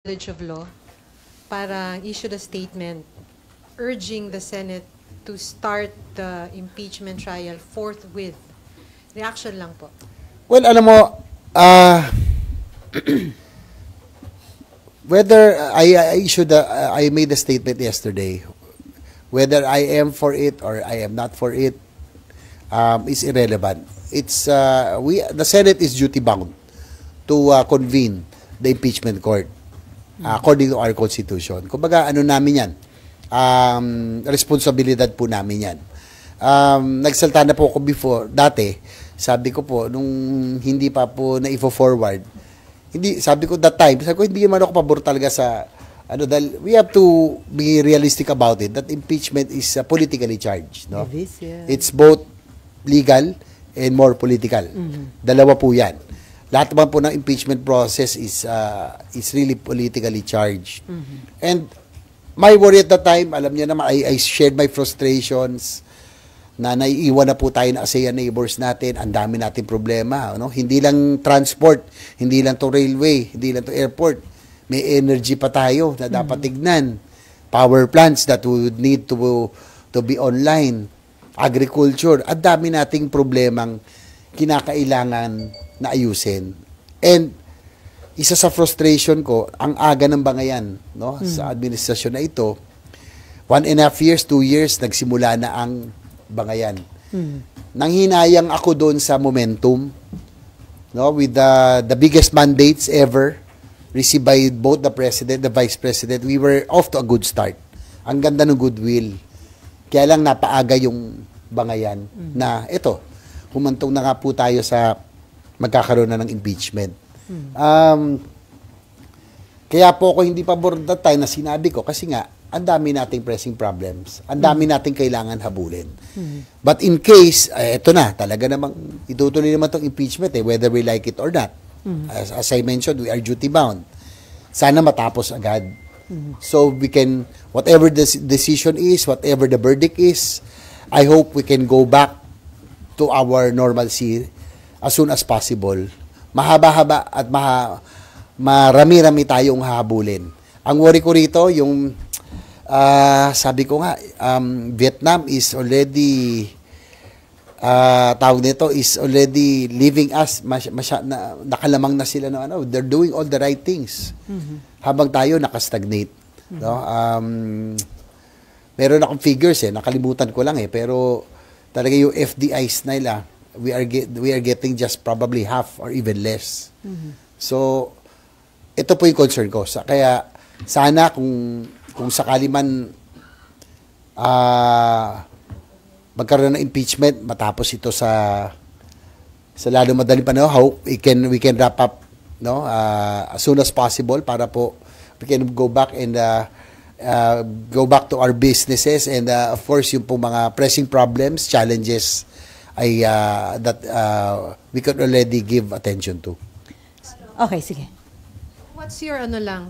College of Law para issued a statement urging the Senate to start the impeachment trial forthwith. Reaction lang po. Well, alam mo, whether I made a statement yesterday, whether I am for it or I am not for it, is irrelevant. It's the Senate is duty bound to convene the impeachment court according to our constitution. Kumbaga, ano namin yan? Responsibilidad po namin yan. Nagsalta na po ako dati, sabi ko po, nung hindi pa po na-forward, sabi ko that time, hindi naman ako pabor talaga sa, dahil we have to be realistic about it, that impeachment is politically charged. No? It's both legal and more political. Dalawa po yan. Lahat naman po ng impeachment process is really politically charged. And my worry at that time, alam niyo naman, I shared my frustrations na naiiwan na po tayo na ASEAN neighbors natin, ang dami nating problema. No? Hindi lang transport, hindi lang to railway, hindi lang to airport. May energy pa tayo na dapat tignan. Power plants that would need to be online. Agriculture, ang dami nating problemang kinakailangan na ayusin. And isa sa frustration ko, ang aga ng bangayan, no, sa administrasyon na ito, 1.5 years, 2 years, nagsimula na ang bangayan. Nanghinayang ako doon sa momentum, no, with the biggest mandates ever received by both the President, the Vice President. We were off to a good start. Ang ganda ng goodwill. Kaya lang napaaga yung bangayan na ito, humantong na nga po tayo sa magkakaroon na ng impeachment. Kaya po ako hindi pabor that time na sinabi ko kasi nga, ang dami nating pressing problems. Ang dami nating kailangan habulin. But in case, ito na, talaga namang itutuloy naman itong impeachment whether we like it or not. As I mentioned, we are duty bound. Sana matapos agad. So we can, whatever the decision is, whatever the verdict is, I hope we can go back to our normalcy as soon as possible. Mahaba-haba at marami-rami tayong hahabulin. Ang worry ko rito, yung sabi ko nga, Vietnam is already tawag nito is already leaving us, nakalamang na sila ng they're doing all the right things. Habang tayo nakastagnate. No? Meron akong figures nakalimutan ko lang pero talaga yung FDIs nila, we are getting just probably half or even less. So ito po yung concern ko. Kaya sana kung sakali man magkaroon ng impeachment matapos ito sa lalo madaling panahon, hope we can wrap up as soon as possible para po we can go back and go back to our businesses and of course yung pong mga pressing problems, challenges ay that we could already give attention to. Okay, sige. What's your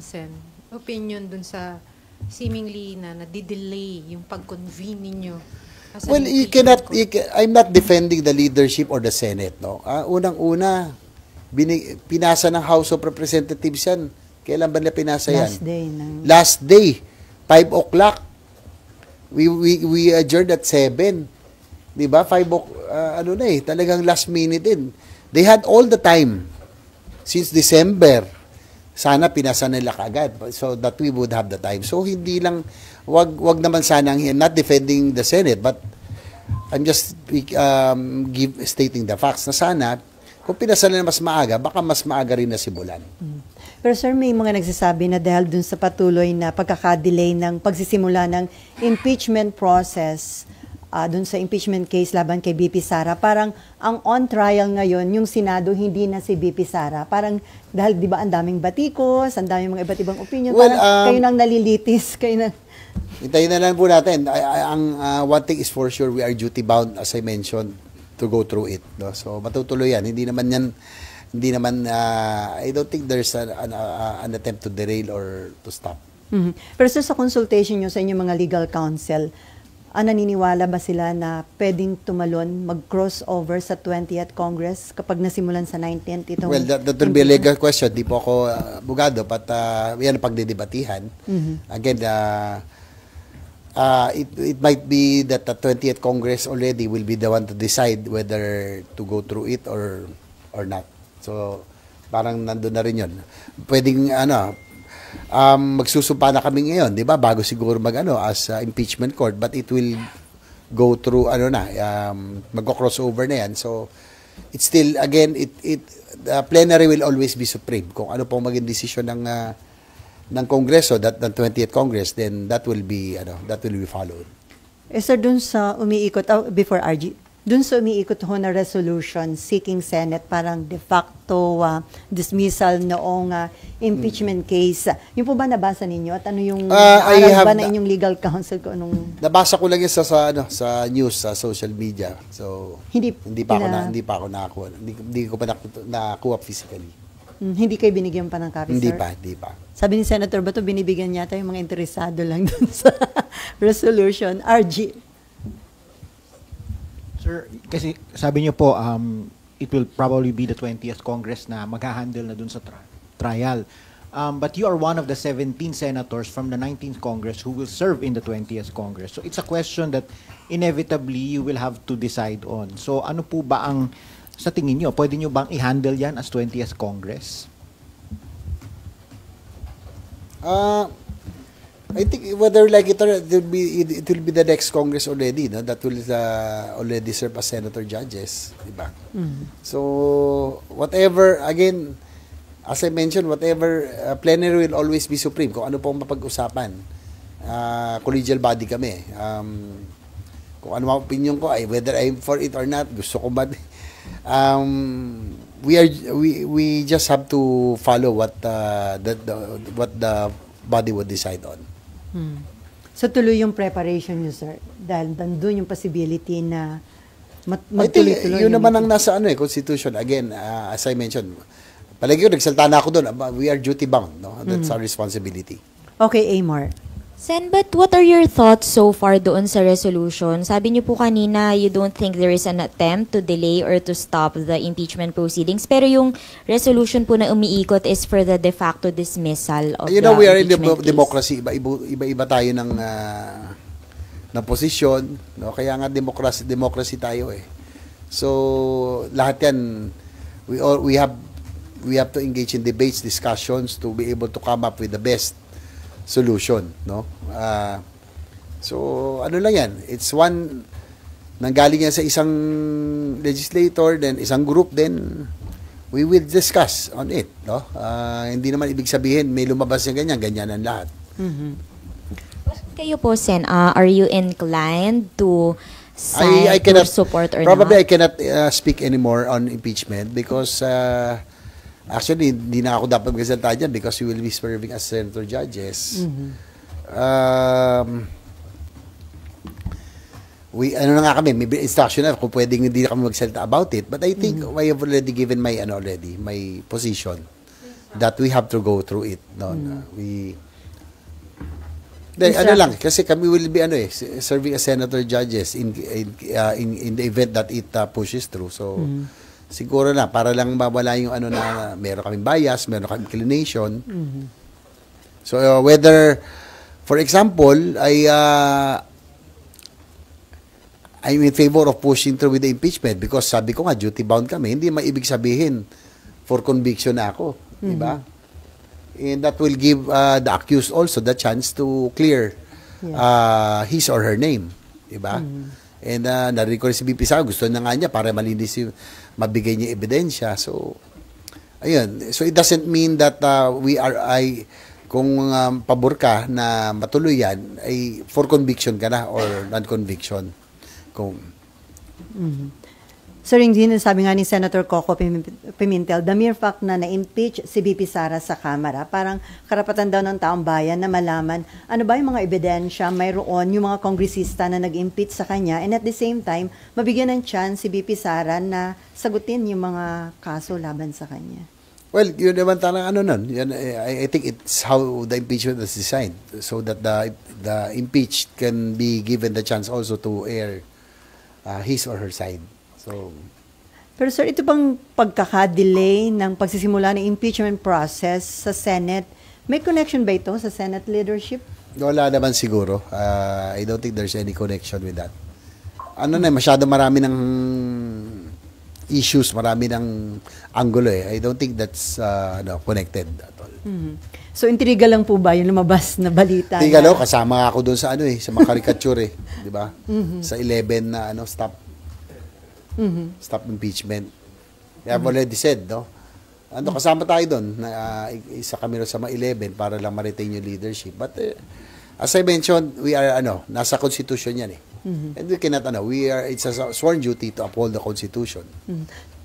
Sen, opinion dun sa seemingly na nadidelay yung pag-convene ninyo? Well, I'm not defending the leadership or the Senate, no. Unang-una, pinasa ng House of Representatives yan. Kailan ba nila pinasa yan? Last day. 5 o'clock. We adjourned at 7. Di ba? 5 o'clock, talagang last minute din. They had all the time since December. Sana pinasa nila kagad so that we would have the time. So hindi lang, wag naman sana, not defending the Senate, but I'm just stating the facts na sana, kung pinasa nila mas maaga, baka mas maaga rin na simulan. Pero sir, may mga nagsasabi na dahil dun sa patuloy na pagkakadelay ng pagsisimula ng impeachment process, dun sa impeachment case laban kay BP Sara, parang ang on trial ngayon, yung Senado, hindi na si BP Sara. Parang dahil di ba ang daming batikos, ang daming mga iba't ibang opinion, well, parang kayo nang nalilitis, kayo na... Hintayin na lang po natin. One thing is for sure, we are duty bound, as I mentioned, to go through it. No? So matutuloy yan. Hindi naman, I don't think there's an attempt to derail or to stop. Pero sa consultation nyo sa inyong mga legal counsel, naniniwala ba sila na pwedeng tumalon, mag-crossover sa 20th Congress kapag nasimulan sa 19th itong Well, that will be a legal question. Di po ako abogado, but yan ang pagdidebatihan. Again, it might be that the 20th Congress already will be the one to decide whether to go through it or not. So, parang nandun na rin yun. Pwedeng, magsusumpa na kami ngayon, di ba? Bago siguro as impeachment court, but it will go through, magko-crossover na yan. So, it's still, again, the plenary will always be supreme. Kung ano pong maging desisyon ng Kongreso, ng 20th Congress, then that will be followed. Sir, dun sa umiikot, before RG, dun sa umiikot ho na resolution seeking Senate parang de facto dismissal noong impeachment case. Yung po ba nabasa ninyo? At ano yung naaral ba na inyong legal counsel ko anong nabasa ko lang yan sa news, sa social media. So hindi pa ako nakakuha. Hindi ko pa nakuha physically. Hindi kayo binigyan pa ng copy, Hindi sir? Hindi pa. Sabi ni Senator Bato, binibigyan yata yung mga interesado lang dun sa resolution. RG. Sir, kasi sabi niyo po, it will probably be the 20th Congress na mag-handle na dun sa trial. But you are one of the 17 senators from the 19th Congress who will serve in the 20th Congress. So it's a question that inevitably you will have to decide on. So ano po ba ang, sa tingin niyo, pwede niyo bang i-handle yan as 20th Congress? I think whether like it will be the next Congress already, no? That will already serve as senator judges, diba? So whatever, again, as I mentioned, whatever plenary will always be supreme. Kung ano pong mapag-usapan, collegial body kami. Kung ano ang opinion ko, whether I'm for it or not, gusto ko ba? We just have to follow what the body would decide on. So tuloy yung preparation nyo, sir? Dahil nandun yung possibility na magtuloy-tuloy. Yun naman ang nasa Constitution. Again, as I mentioned, palagi ko, nagsalta na ako doon. We are duty bound. No? That's our responsibility. Okay, Amor. Sen, but what are your thoughts so far doon sa resolution? Sabi niyo po kanina, you don't think there is an attempt to delay or to stop the impeachment proceedings. Pero yung resolution po na umiikot is for the de facto dismissal of the we are in impeachment case. democracy. Iba-iba tayo ng posisyon. No? Kaya nga democracy tayo eh. So, lahat yan, we have to engage in debates, discussions to be able to come up with the best solution, no? So ano lang yan, it's one nanggaling yan sa isang legislator, then isang group, then we will discuss on it, no? Hindi naman ibig sabihin may lumabas na ganyan ang lahat. Kayo po, Sen, are you inclined to I cannot support or probably not? I cannot speak anymore on impeachment because actually, hindi na ako dapat magsalita dyan because we will be serving as senator judges. Ano na nga kami, may instruction na kung pwedeng hindi na kami magsalita about it. But I think I have already given my position that we have to go through it. No? Ano lang, kasi kami will be serving as senator judges in the event that it pushes through. So, siguro na, para lang mawala yung na meron kaming bias, meron kaming inclination. So, whether, for example, I'm in favor of pushing through with the impeachment because sabi ko nga, duty-bound kami, hindi maibig sabihin for conviction na ako. Diba? And that will give the accused also the chance to clear his or her name. Diba? And narinig ko rin si BP Sara, gusto na nga niya para malinis mabigay niya ebidensya. So, ayun. So, it doesn't mean that kung pabor ka na matuloy yan, ay for conviction ka na or non-conviction. Sir, yung sabi nga ni Senator Coco Pimentel, the mere fact na na-impeach si BP Sara sa Kamara, parang karapatan daw ng taong bayan na malaman ano ba yung mga ebidensya mayroon yung mga kongresista na nag-impeach sa kanya, and at the same time, mabigyan ng chance si BP Sara na sagutin yung mga kaso laban sa kanya. Well, yun naman talagang ano nun. Yan, I think it's how the impeachment is designed so that the impeached can be given the chance also to air his or her side. So, Pero sir, ito bang pagkakadelay ng pagsisimula ng impeachment process sa Senate, may connection ba ito sa Senate leadership? wala naman siguro. I don't think there's any connection with that. Ano na, masyado marami ng issues, marami ng angulo eh. I don't think that's connected at all. So, intriga lang po ba yung lumabas na balita? Tingnan no, kasama ako doon sa sa mga caricature eh, 'di ba? Sa 11 na stop impeachment. I've already said, no. Kasama tayo doon na isa kami sa mga 11 para lang ma-retain yung leadership. But as I mentioned, we are nasa constitution 'yan eh. And we cannot it's a sworn duty to uphold the constitution.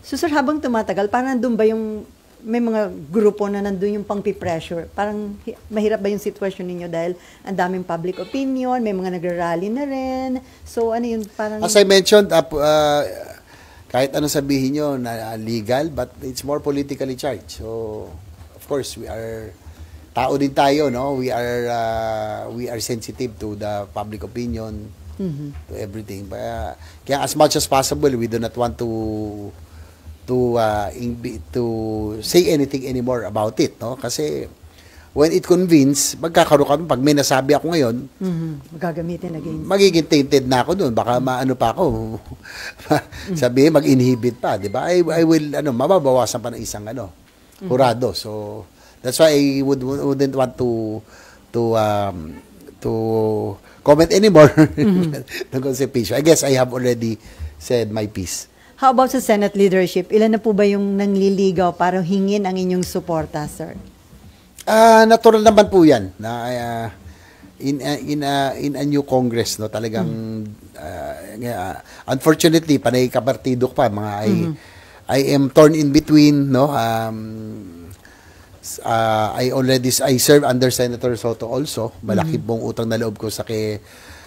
So sir, habang tumatagal, parang nandun ba yung, may mga grupo na nandun yung pang-pressure? Parang mahirap ba yung sitwasyon ninyo dahil ang daming public opinion, may mga nagrarally na rin. So ano yun, parang... As I mentioned, kahit anong sabihin nyo na legal, but it's more politically charged. So, of course, we are tao din tayo, no? We are sensitive to the public opinion, to everything. Kaya as much as possible, we do not want to say anything anymore about it, no? Kasi when it convenes, magkakaroon kami, pag may nasabi ako ngayon, Magagamitin against. magiging tainted na ako doon. Baka maano pa ako. Sabihin, mag-inhibit pa, di ba? I will, mababawasan pa ng isang, hurado. So, that's why I wouldn't want to comment anymore tungkol sa impeachment. I guess I have already said my piece. How about sa Senate leadership? Ilan na po ba yung nangliligaw para hingin ang inyong suporta, sir? Natural naman po 'yan na in a new Congress, no, talagang unfortunately panay kapartido pa mga I am torn in between, no. I serve under Senator Soto also. Malaki pong utang na loob ko sa kay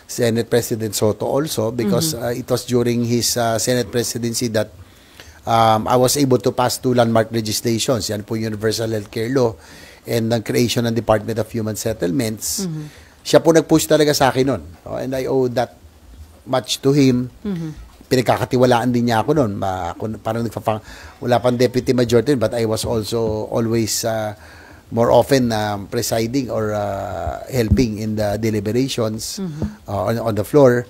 Senate President Soto also because it was during his Senate presidency that I was able to pass two landmark legislations. Yan po Universal Healthcare Law and the creation ng Department of Human Settlements. Siya po nag-push talaga sa akin nun. And I owe that much to him. Pinagkakatiwalaan din niya ako nun. Parang wala pang deputy majority, but I was also always more often presiding or helping in the deliberations on the floor.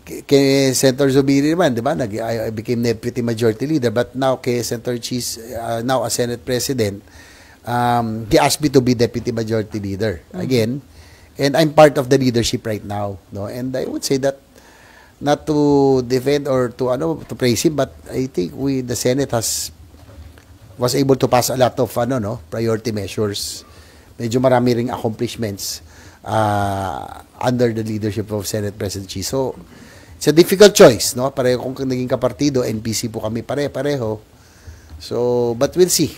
Kay Senator Zubiri naman, di ba? I became deputy majority leader, but now kay Senator Cheese, now a Senate President, he asked me to be deputy majority leader again. And I'm part of the leadership right now, no? And I would say that not to defend or to praise him, but I think the Senate was able to pass a lot of priority measures. Medyo marami ring accomplishments under the leadership of Senate President Chi. So it's a difficult choice, no? Pareho kung naging kapartido, NPC po kami pareho. So but we'll see.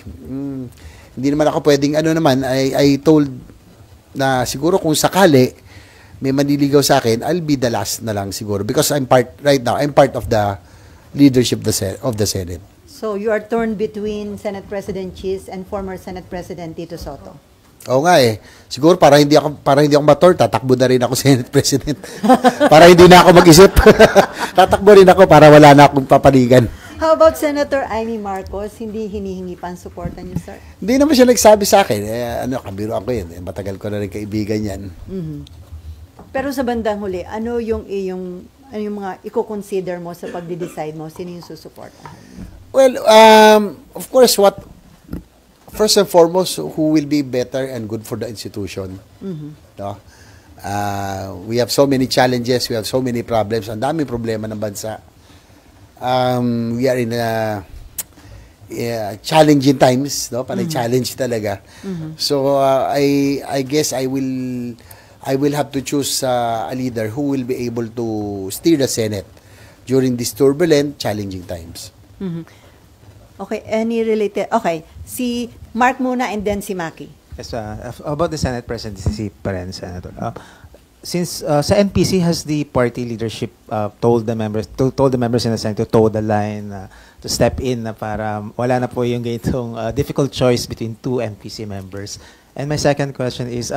Hindi naman ako pwedeng I told na siguro kung sakali may manliligaw sa akin, I'll be the last na lang siguro because I'm part of the leadership of the Senate. So, you are torn between Senate President Cheese and former Senate President Tito Soto. Oo nga eh. Siguro para hindi ako mator, tatakbo na rin ako Senate President. Para hindi na ako mag-isip. Tatakbo rin ako para wala na akong papaligan. How about Senator Amy Marcos? Hindi hinihingi pa ang suporta niyo, sir? Hindi naman siya nagsabi sa akin. Kabiruan ko yun. Matagal ko na rin kaibigan yan. Pero sa bandang huli, ano yung mga i-consider mo sa pagde-decide mo? Sino yung susuporta? Well, of course, first and foremost, who will be better and good for the institution. No? We have so many challenges, we have so many problems, ang daming problema ng bansa. We are in challenging times, no? Panay challenge talaga. So I guess I will have to choose a leader who will be able to steer the Senate during these turbulent, challenging times. Okay, any related? Okay, si Mark muna and then si Maki. Yes, about the Senate presidency pa rin, Senator. since sa NPC, has the party leadership told the members in the Senate to toe the line, to step in na para wala na po yung ganitong difficult choice between two NPC members? And my second question is,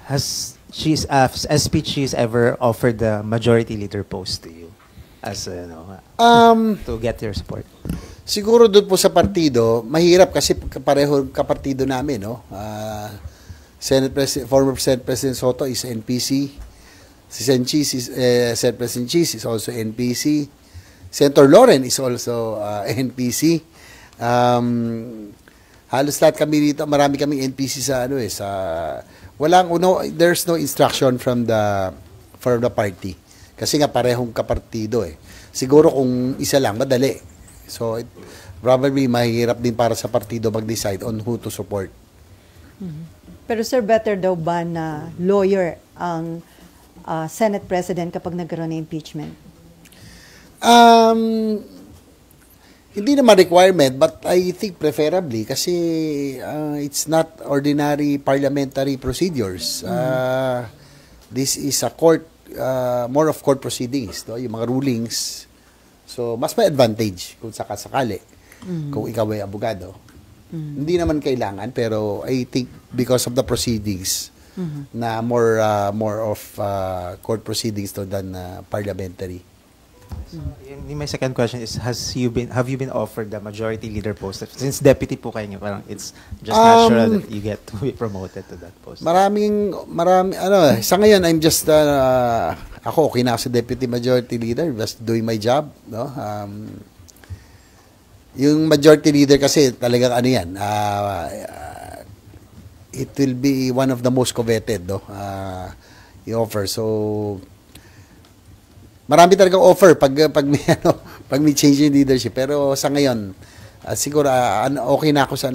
has SP Cheese ever offered the majority leader post to you as to get your support? Siguro doon po sa partido, mahirap kasi pareho kapartido namin, no? Former Senate President Soto is NPC. Si Sen. Cheese is, Senate President Cheese is also NPC. Senator Loren is also NPC. Halos lahat kami dito, marami kaming NPC sa there's no instruction from the party. Kasi nga parehong kapartido eh. Siguro kung isa lang, madali. So, probably mahirap din para sa partido mag-decide on who to support. Pero sir, better daw ba na lawyer ang Senate President kapag nagkaroon ng impeachment? Hindi naman requirement, but I think preferably kasi it's not ordinary parliamentary procedures. This is a court, more of court proceedings, no? Yung mga rulings. So, mas may advantage kung sakasakali, kung ikaw ay abogado. Hindi naman kailangan, pero I think because of the proceedings, na more of court proceedings to than parliamentary. My second question is, have you been offered the majority leader post? Since deputy po kayo, parang it's just natural that you get to be promoted to that post. Marami, sa ngayon, I'm just, ako, okay na ako sa deputy majority leader, just doing my job, no? Yung majority leader kasi, talagang it will be one of the most coveted, no? I-offer. So, marami talagang offer pag may change in leadership. Pero sa ngayon, siguro okay na ako sa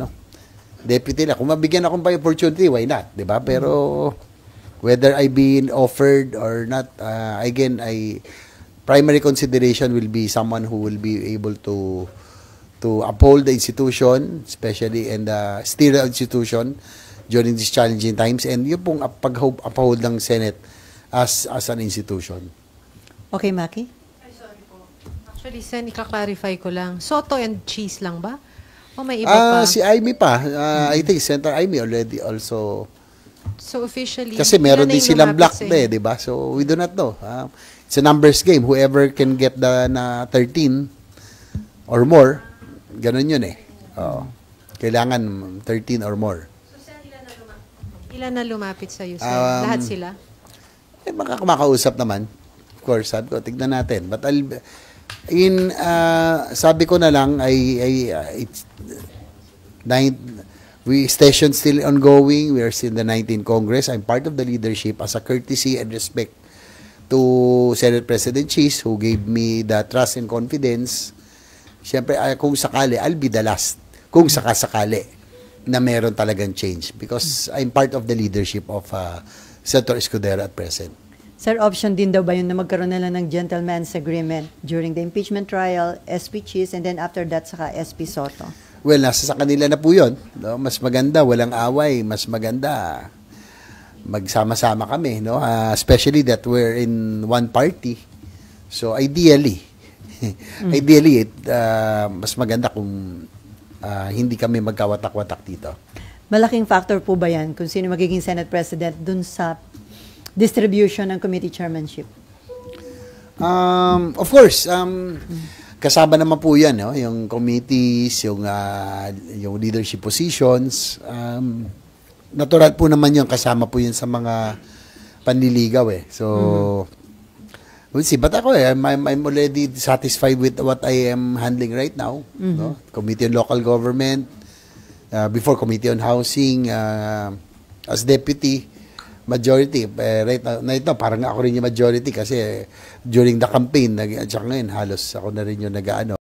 deputy na. Kung mabigyan akong by opportunity, why not? 'Di ba? Pero whether I been offered or not, again, primary consideration will be someone who will be able to uphold the institution, especially and steer the institution during these challenging times, and yung pong uphold ng Senate as an institution. Okay, Maki? Ay, sorry po. Actually, Sen, ika-clarify ko lang. Soto and Cheese lang ba? O may iba pa? Si Amy pa. I think Senator Amy already also. So, officially, Kasi meron ilan na din yung silang lumapit block sa inyo? di ba? So, we do not know. It's a numbers game. Whoever can get the 13 or more, ganun yun eh. Kailangan 13 or more. Ilan na lumapit sa iyo, Sen? Lahat sila? Makakausap naman. Of course, sabi ko, tignan natin. But sabi ko na lang, station still ongoing. We are still in the 19th Congress. I'm part of the leadership as a courtesy and respect to Senate President Cheese, who gave me the trust and confidence. Siyempre, kung sakali, I'll be the last. Kung sakasakali na meron talagang change. Because I'm part of the leadership of Senator Escudero at present. Sir, option din daw ba yun na magkaroon na lang ng gentleman's agreement during the impeachment trial, SP Cheese, and then after that, saka SP Soto? Well, nasa sa kanila na po yun. No? Mas maganda, walang away. Mas maganda, magsama-sama kami. No? Especially that we're in one party. So, ideally, mas maganda kung hindi kami magkawatak-watak dito. Malaking factor po ba yan kung sino magiging Senate President dun sa distribution ng committee chairmanship? Of course, kasama naman po yan, no? Yung committees, yung leadership positions. Natural po naman yung kasama po yun sa mga panliligaw eh. So, we'll see. But ako I'm already satisfied with what I am handling right now. No? Committee on Local Government, before Committee on Housing, as deputy, majority. Right now, parang ako rin yung majority kasi during the campaign, at saka ngayon, halos ako na rin yung nag-ano.